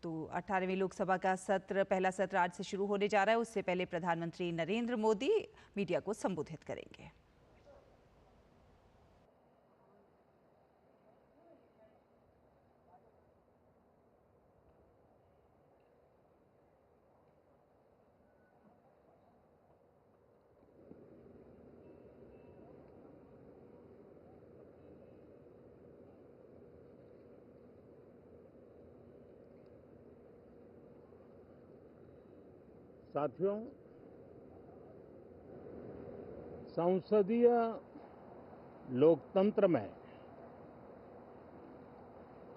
तो 18वीं लोकसभा का पहला सत्र आज से शुरू होने जा रहा है। उससे पहले प्रधानमंत्री नरेंद्र मोदी मीडिया को संबोधित करेंगे। साथियों, संसदीय लोकतंत्र में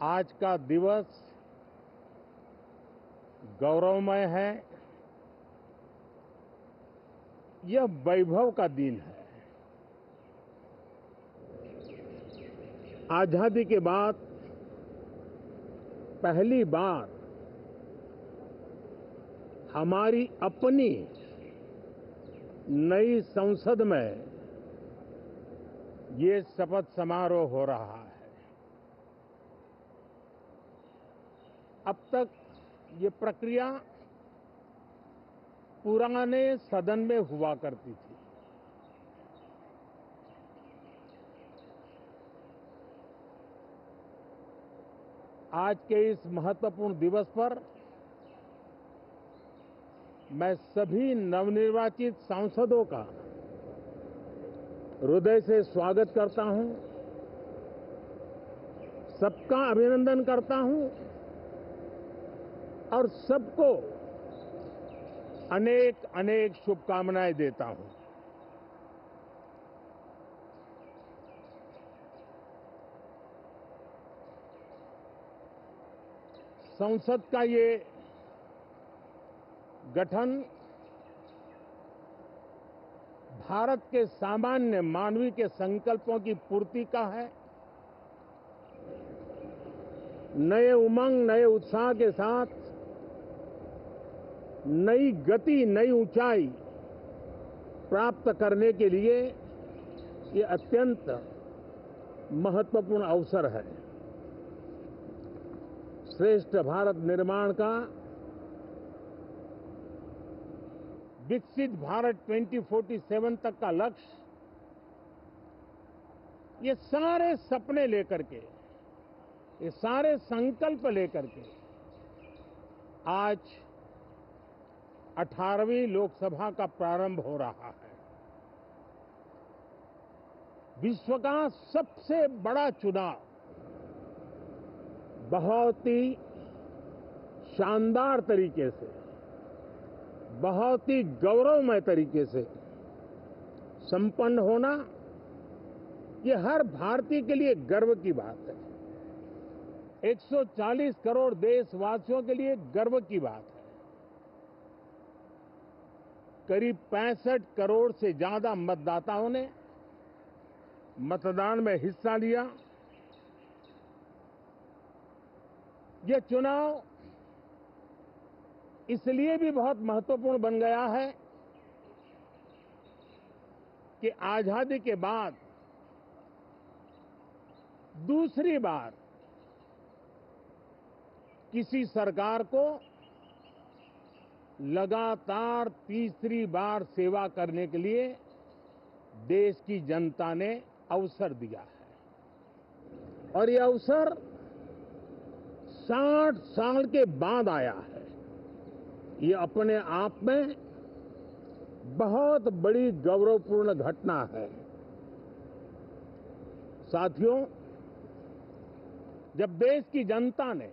आज का दिवस गौरवमय है। यह वैभव का दिन है। आजादी के बाद पहली बार हमारी अपनी नई संसद में ये शपथ समारोह हो रहा है। अब तक ये प्रक्रिया पुराने सदन में हुआ करती थी। आज के इस महत्वपूर्ण दिवस पर मैं सभी नवनिर्वाचित सांसदों का हृदय से स्वागत करता हूं, सबका अभिनंदन करता हूं और सबको अनेक अनेक शुभकामनाएं देता हूं। संसद का ये गठन भारत के सामान्य मानवीय के संकल्पों की पूर्ति का है। नए उमंग, नए उत्साह के साथ नई गति, नई ऊंचाई प्राप्त करने के लिए ये अत्यंत महत्वपूर्ण अवसर है। श्रेष्ठ भारत निर्माण का, विकसित भारत 2047 तक का लक्ष्य, ये सारे सपने लेकर के, ये सारे संकल्प लेकर के आज 18वीं लोकसभा का प्रारंभ हो रहा है। विश्व का सबसे बड़ा चुनाव बहुत ही शानदार तरीके से, बहुत ही गौरवमय तरीके से संपन्न होना, ये हर भारतीय के लिए गर्व की बात है। 140 करोड़ देशवासियों के लिए गर्व की बात है। करीब 65 करोड़ से ज्यादा मतदाताओं ने मतदान में हिस्सा लिया। यह चुनाव इसलिए भी बहुत महत्वपूर्ण बन गया है कि आजादी के बाद दूसरी बार किसी सरकार को लगातार तीसरी बार सेवा करने के लिए देश की जनता ने अवसर दिया है। और यह अवसर 60 साल के बाद आया है। ये अपने आप में बहुत बड़ी गौरवपूर्ण घटना है। साथियों, जब देश की जनता ने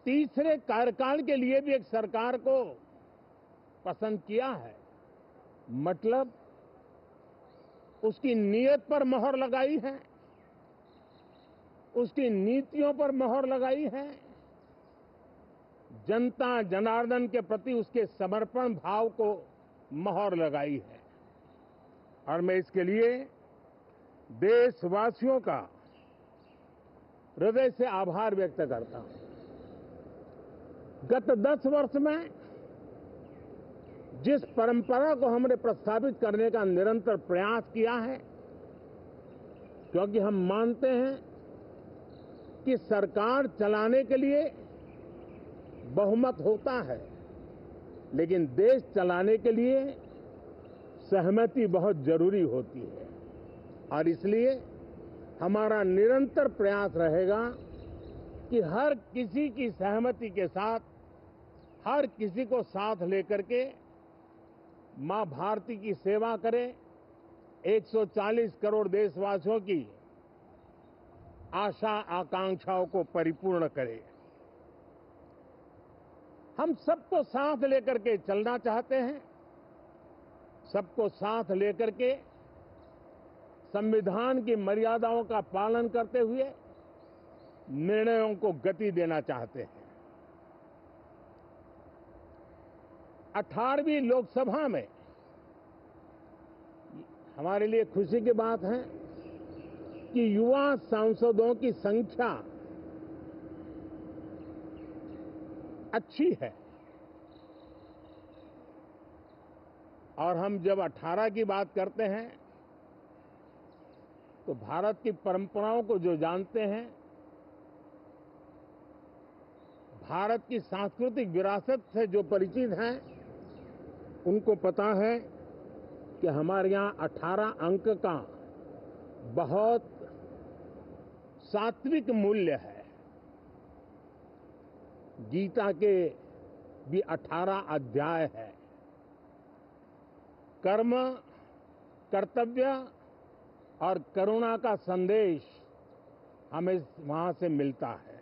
तीसरे कार्यकाल के लिए भी एक सरकार को पसंद किया है, मतलब उसकी नीयत पर मोहर लगाई है, उसकी नीतियों पर मोहर लगाई है, जनता जनार्दन के प्रति उसके समर्पण भाव को मोहर लगाई है। और मैं इसके लिए देशवासियों का हृदय से आभार व्यक्त करता हूं। गत 10 वर्ष में जिस परंपरा को हमने प्रस्थापित करने का निरंतर प्रयास किया है, क्योंकि हम मानते हैं कि सरकार चलाने के लिए बहुमत होता है, लेकिन देश चलाने के लिए सहमति बहुत जरूरी होती है। और इसलिए हमारा निरंतर प्रयास रहेगा कि हर किसी की सहमति के साथ, हर किसी को साथ लेकर के मां भारती की सेवा करें, 140 करोड़ देशवासियों की आशा आकांक्षाओं को परिपूर्ण करें। हम सबको साथ लेकर के चलना चाहते हैं, सबको साथ लेकर के संविधान की मर्यादाओं का पालन करते हुए निर्णयों को गति देना चाहते हैं। 18वीं लोकसभा में हमारे लिए खुशी की बात है कि युवा सांसदों की संख्या अच्छी है। और हम जब 18 की बात करते हैं तो भारत की परंपराओं को जो जानते हैं, भारत की सांस्कृतिक विरासत से जो परिचित हैं, उनको पता है कि हमारे यहाँ 18 अंक का बहुत सात्विक मूल्य है। गीता के भी 18 अध्याय है। कर्म, कर्तव्य और करुणा का संदेश हमें वहां से मिलता है।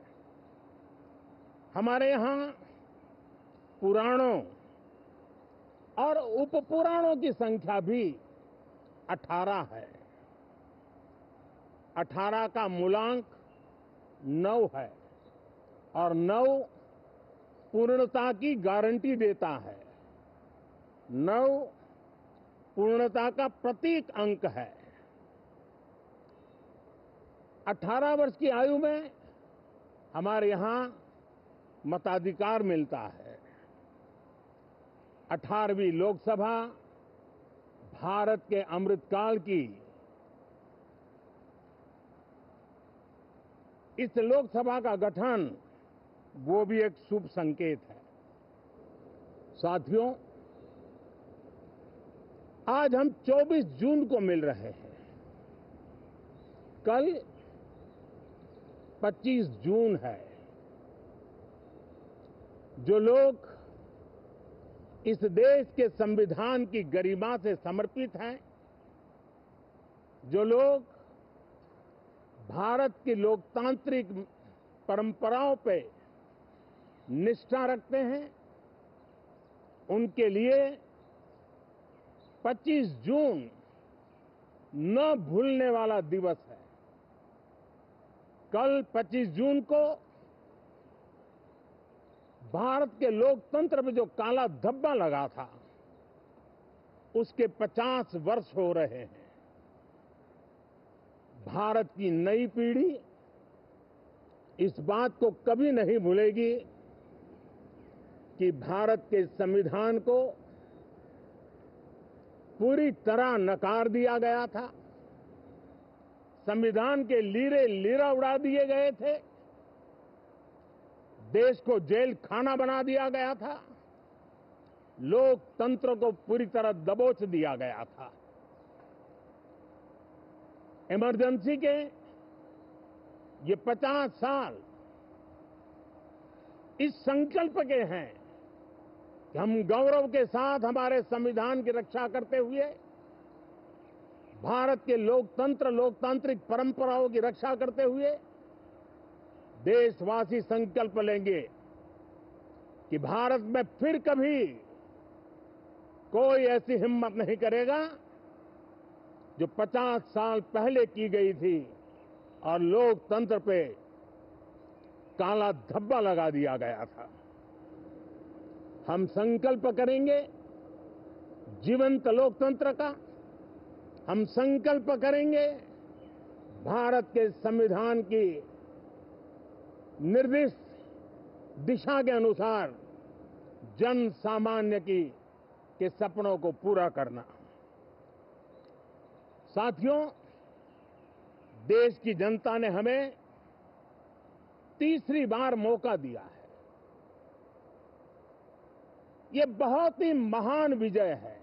हमारे यहाँ पुराणों और उपपुराणों की संख्या भी 18 है। 18 का मूलांक 9 है और 9 पूर्णता की गारंटी देता है। 9 पूर्णता का प्रतीक अंक है। 18 वर्ष की आयु में हमारे यहाँ मताधिकार मिलता है। 18वीं लोकसभा भारत के अमृतकाल की इस लोकसभा का गठन वो भी एक शुभ संकेत है। साथियों, आज हम 24 जून को मिल रहे हैं। कल 25 जून है। जो लोग इस देश के संविधान की गरिमा से समर्पित हैं, जो लोग भारत की लोकतांत्रिक परंपराओं पे निष्ठा रखते हैं, उनके लिए 25 जून न भूलने वाला दिवस है। कल 25 जून को भारत के लोकतंत्र में जो काला धब्बा लगा था, उसके 50 वर्ष हो रहे हैं। भारत की नई पीढ़ी इस बात को कभी नहीं भूलेगी कि भारत के संविधान को पूरी तरह नकार दिया गया था। संविधान के लीरे लीरा उड़ा दिए गए थे। देश को जेल खाना बना दिया गया था। लोकतंत्र को पूरी तरह दबोच दिया गया था। इमरजेंसी के ये 50 साल इस संकल्प के हैं कि हम गौरव के साथ हमारे संविधान की रक्षा करते हुए, भारत के लोकतंत्र, लोकतांत्रिक परंपराओं की रक्षा करते हुए देशवासी संकल्प लेंगे कि भारत में फिर कभी कोई ऐसी हिम्मत नहीं करेगा जो 50 साल पहले की गई थी और लोकतंत्र पे काला धब्बा लगा दिया गया था। हम संकल्प करेंगे जीवंत लोकतंत्र का। हम संकल्प करेंगे भारत के संविधान की निर्दिष्ट दिशा के अनुसार जन सामान्य के सपनों को पूरा करना। साथियों, देश की जनता ने हमें तीसरी बार मौका दिया है, ये बहुत ही महान विजय है,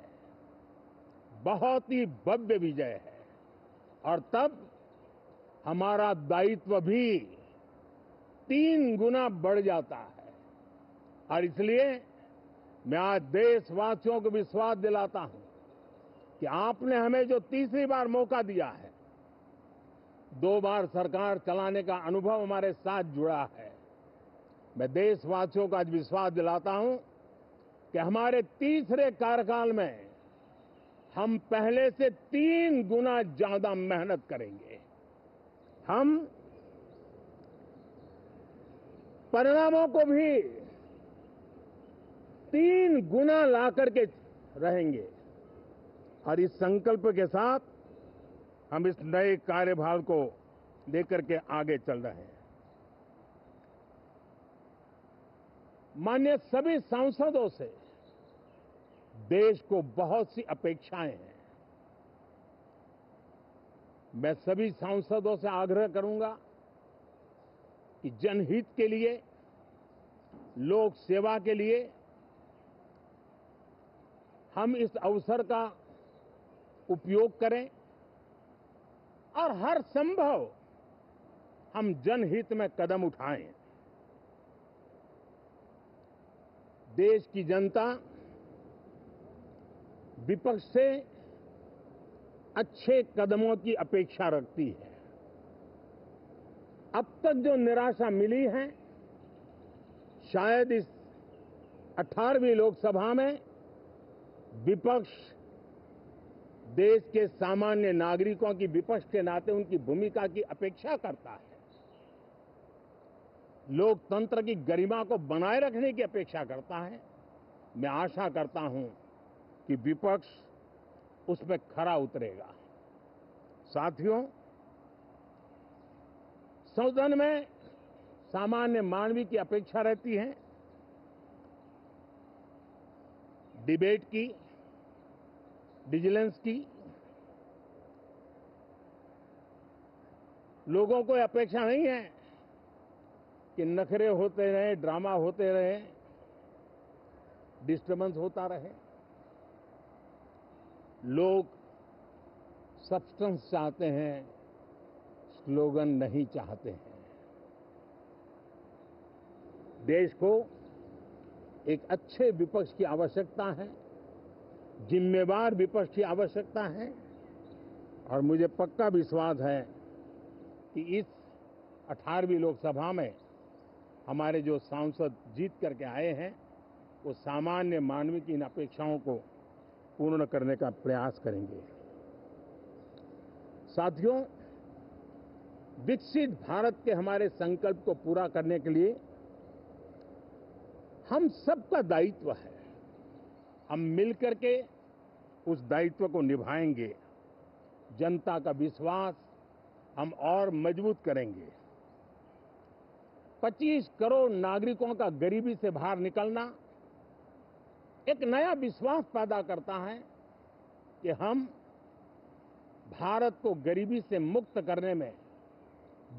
बहुत ही भव्य विजय है। और तब हमारा दायित्व भी 3 गुना बढ़ जाता है। और इसलिए मैं आज देशवासियों को विश्वास दिलाता हूं कि आपने हमें जो तीसरी बार मौका दिया है, 2 बार सरकार चलाने का अनुभव हमारे साथ जुड़ा है। मैं देशवासियों को आज विश्वास दिलाता हूं कि हमारे तीसरे कार्यकाल में हम पहले से 3 गुना ज्यादा मेहनत करेंगे। हम परिणामों को भी 3 गुना ला करके रहेंगे। और इस संकल्प के साथ हम इस नए कार्यभार को लेकर के आगे चल रहे हैं। माननीय सभी सांसदों से देश को बहुत सी अपेक्षाएं हैं। मैं सभी सांसदों से आग्रह करूंगा कि जनहित के लिए, लोक सेवा के लिए हम इस अवसर का उपयोग करें और हर संभव हम जनहित में कदम उठाएं। देश की जनता विपक्ष से अच्छे कदमों की अपेक्षा रखती है। अब तक जो निराशा मिली है, शायद इस 18वीं लोकसभा में विपक्ष देश के सामान्य नागरिकों की विपक्ष के नाते उनकी भूमिका की अपेक्षा करता है, लोकतंत्र की गरिमा को बनाए रखने की अपेक्षा करता है। मैं आशा करता हूं कि विपक्ष उसमें खरा उतरेगा। साथियों, सदन में सामान्य मानवीय की अपेक्षा रहती है डिबेट की, विजिलेंस की। लोगों को अपेक्षा नहीं है कि नखरे होते रहे, ड्रामा होते रहे, डिस्टर्बेंस होता रहे। लोग सब्सटेंस चाहते हैं, स्लोगन नहीं चाहते हैं। देश को एक अच्छे विपक्ष की आवश्यकता है, जिम्मेवार विपक्ष की आवश्यकता है। और मुझे पक्का विश्वास है कि इस 18वीं लोकसभा में हमारे जो सांसद जीत करके आए हैं, वो सामान्य मानवीय की इन अपेक्षाओं को पूर्ण करने का प्रयास करेंगे। साथियों, विकसित भारत के हमारे संकल्प को पूरा करने के लिए हम सबका दायित्व है। हम मिलकर के उस दायित्व को निभाएंगे। जनता का विश्वास हम और मजबूत करेंगे। 25 करोड़ नागरिकों का गरीबी से बाहर निकलना एक नया विश्वास पैदा करता है कि हम भारत को गरीबी से मुक्त करने में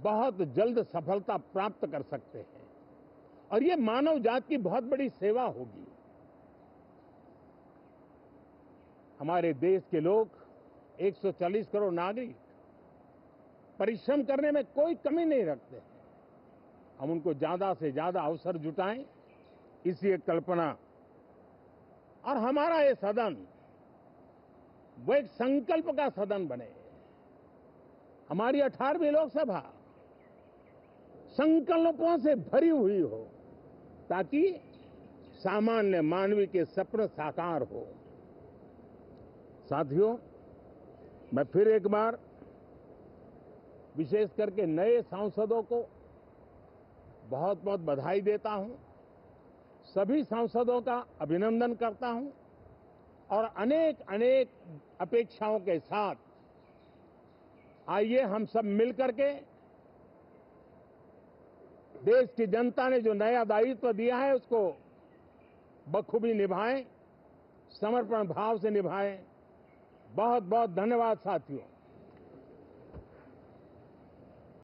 बहुत जल्द सफलता प्राप्त कर सकते हैं। और ये मानव जाति की बहुत बड़ी सेवा होगी। हमारे देश के लोग 140 करोड़ नागरिक परिश्रम करने में कोई कमी नहीं रखते हैं। हम उनको ज्यादा से ज्यादा अवसर जुटाएं, इसी एक कल्पना। और हमारा ये सदन वो एक संकल्प का सदन बने। हमारी 18वीं लोकसभा संकल्पों से भरी हुई हो, ताकि सामान्य मानवीय के सपने साकार हो। साथियों, मैं फिर एक बार विशेष करके नए सांसदों को बहुत बहुत बधाई देता हूं। सभी सांसदों का अभिनंदन करता हूं और अनेक अनेक अपेक्षाओं के साथ आइए हम सब मिलकर के देश की जनता ने जो नया दायित्व दिया है उसको बखूबी निभाएं, समर्पण भाव से निभाएं। बहुत बहुत धन्यवाद साथियों।